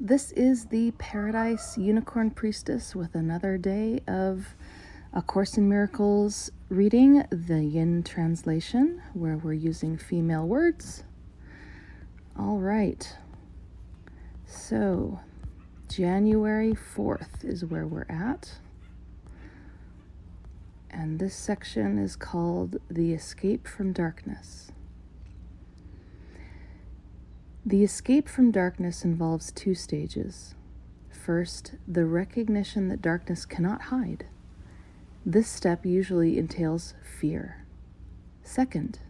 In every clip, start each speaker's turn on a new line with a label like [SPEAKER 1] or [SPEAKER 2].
[SPEAKER 1] This is the Paradise Unicorn Priestess with another day of A Course in Miracles reading, the Yin translation, where we're using female words. All right. So, January 4th is where we're at. And this section is called The Escape from Darkness. The escape from darkness involves two stages. First, the recognition that darkness cannot hide. This step usually entails fear. Second,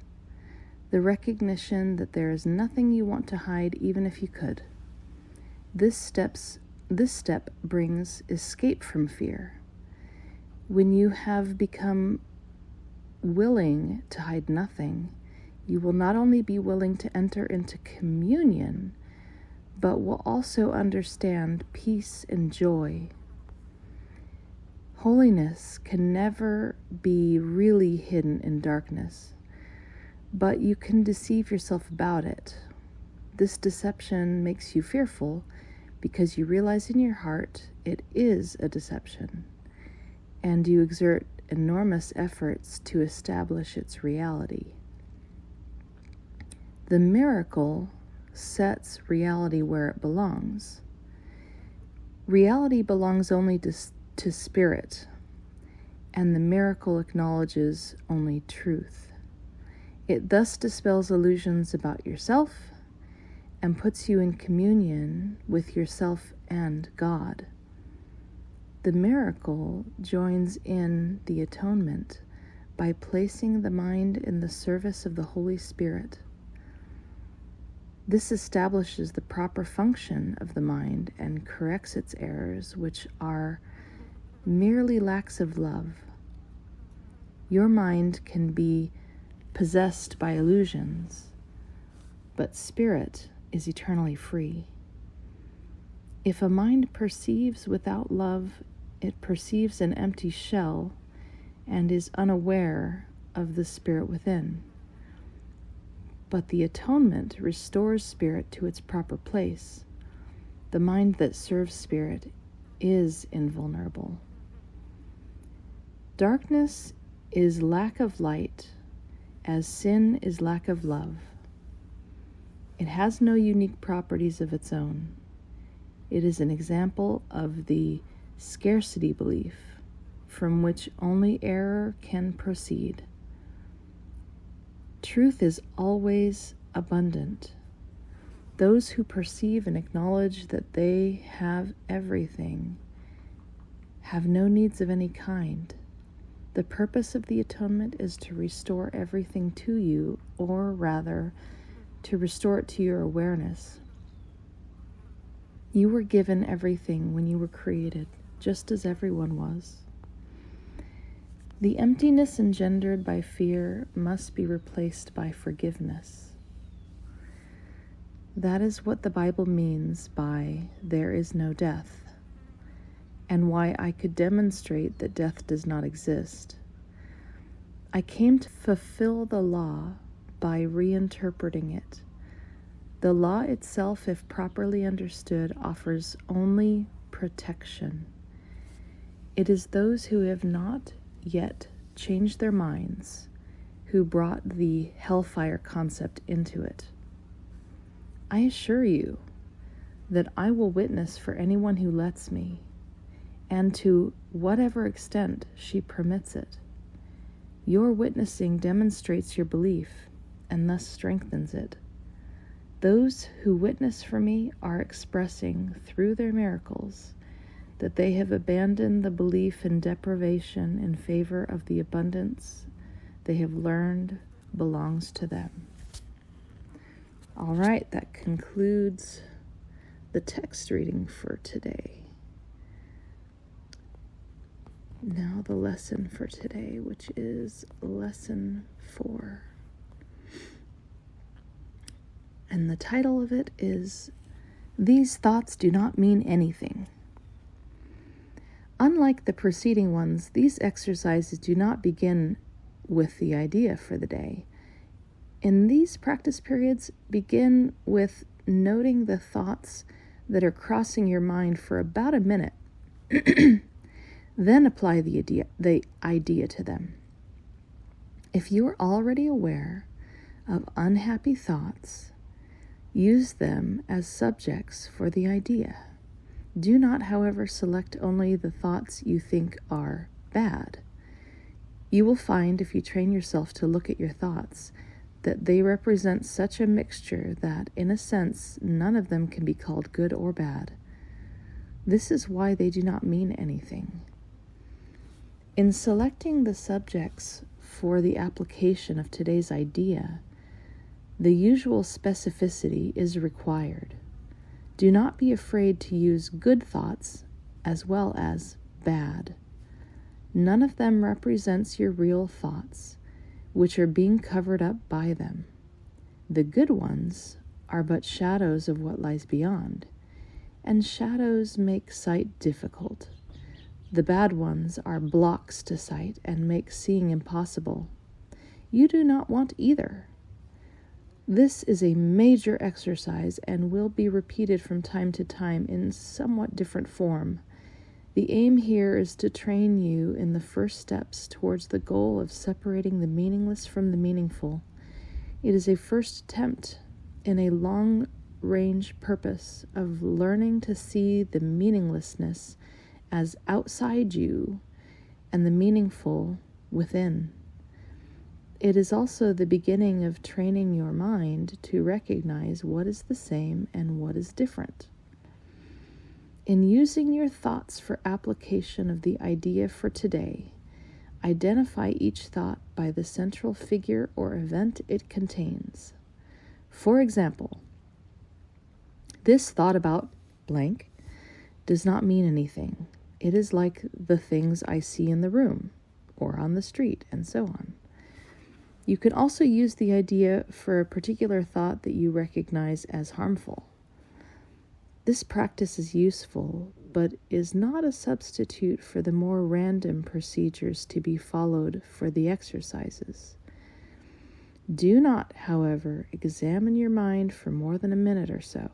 [SPEAKER 1] the recognition that there is nothing you want to hide even if you could. This step brings escape from fear. When you have become willing to hide nothing, you will not only be willing to enter into communion, but will also understand peace and joy. Holiness can never be really hidden in darkness, but you can deceive yourself about it. This deception makes you fearful because you realize in your heart it is a deception, and you exert enormous efforts to establish its reality. The miracle sets reality where it belongs. Reality belongs only to spirit, and the miracle acknowledges only truth. It thus dispels illusions about yourself and puts you in communion with yourself and God. The miracle joins in the atonement by placing the mind in the service of the Holy Spirit. This establishes the proper function of the mind and corrects its errors, which are merely lacks of love. Your mind can be possessed by illusions, but spirit is eternally free. If a mind perceives without love, it perceives an empty shell and is unaware of the spirit within. But the atonement restores spirit to its proper place. The mind that serves spirit is invulnerable. Darkness is lack of light, as sin is lack of love. It has no unique properties of its own. It is an example of the scarcity belief, from which only error can proceed. Truth is always abundant. Those who perceive and acknowledge that they have everything have no needs of any kind. The purpose of the atonement is to restore everything to you, or rather, to restore it to your awareness. You were given everything when you were created, just as everyone was. The emptiness engendered by fear must be replaced by forgiveness. That is what the Bible means by there is no death, and why I could demonstrate that death does not exist. I came to fulfill the law by reinterpreting it. The law itself, if properly understood, offers only protection. It is those who have not yet changed their minds who brought the hellfire concept into it. I assure you that I will witness for anyone who lets me, and to whatever extent she permits it. Your witnessing demonstrates your belief and thus strengthens it. Those who witness for me are expressing through their miracles that they have abandoned the belief in deprivation in favor of the abundance they have learned belongs to them. All right, that concludes the text reading for today. Now the lesson for today, which is lesson 4. And the title of it is, These Thoughts Do Not Mean Anything. Unlike the preceding ones, these exercises do not begin with the idea for the day. In these practice periods, begin with noting the thoughts that are crossing your mind for about a minute. Then apply the idea to them. If you are already aware of unhappy thoughts, use them as subjects for the idea. Do not, however, select only the thoughts you think are bad. You will find, if you train yourself to look at your thoughts, that they represent such a mixture that, in a sense, none of them can be called good or bad. This is why they do not mean anything. In selecting the subjects for the application of today's idea, the usual specificity is required. Do not be afraid to use good thoughts as well as bad. None of them represents your real thoughts, which are being covered up by them. The good ones are but shadows of what lies beyond, and shadows make sight difficult. The bad ones are blocks to sight and make seeing impossible. You do not want either. This is a major exercise and will be repeated from time to time in somewhat different form. The aim here is to train you in the first steps towards the goal of separating the meaningless from the meaningful. It is a first attempt in a long-range purpose of learning to see the meaninglessness as outside you and the meaningful within. It is also the beginning of training your mind to recognize what is the same and what is different. In using your thoughts for application of the idea for today, identify each thought by the central figure or event it contains. For example, this thought about blank does not mean anything. It is like the things I see in the room or on the street, and so on. You can also use the idea for a particular thought that you recognize as harmful. This practice is useful, but is not a substitute for the more random procedures to be followed for the exercises. Do not, however, examine your mind for more than a minute or so.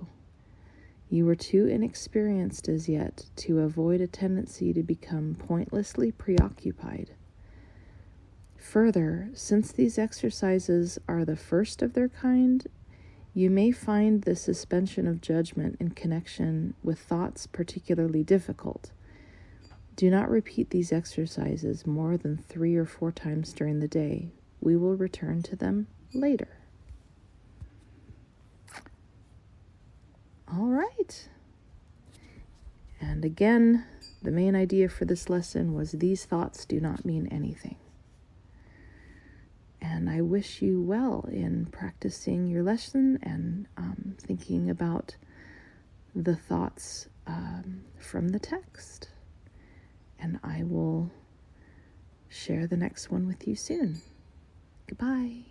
[SPEAKER 1] You are too inexperienced as yet to avoid a tendency to become pointlessly preoccupied. Further, since these exercises are the first of their kind, you may find the suspension of judgment in connection with thoughts particularly difficult. Do not repeat these exercises more than 3 or 4 times during the day. We will return to them later. All right. And again, the main idea for this lesson was these thoughts do not mean anything. And I wish you well in practicing your lesson and thinking about the thoughts from the text. And I will share the next one with you soon. Goodbye.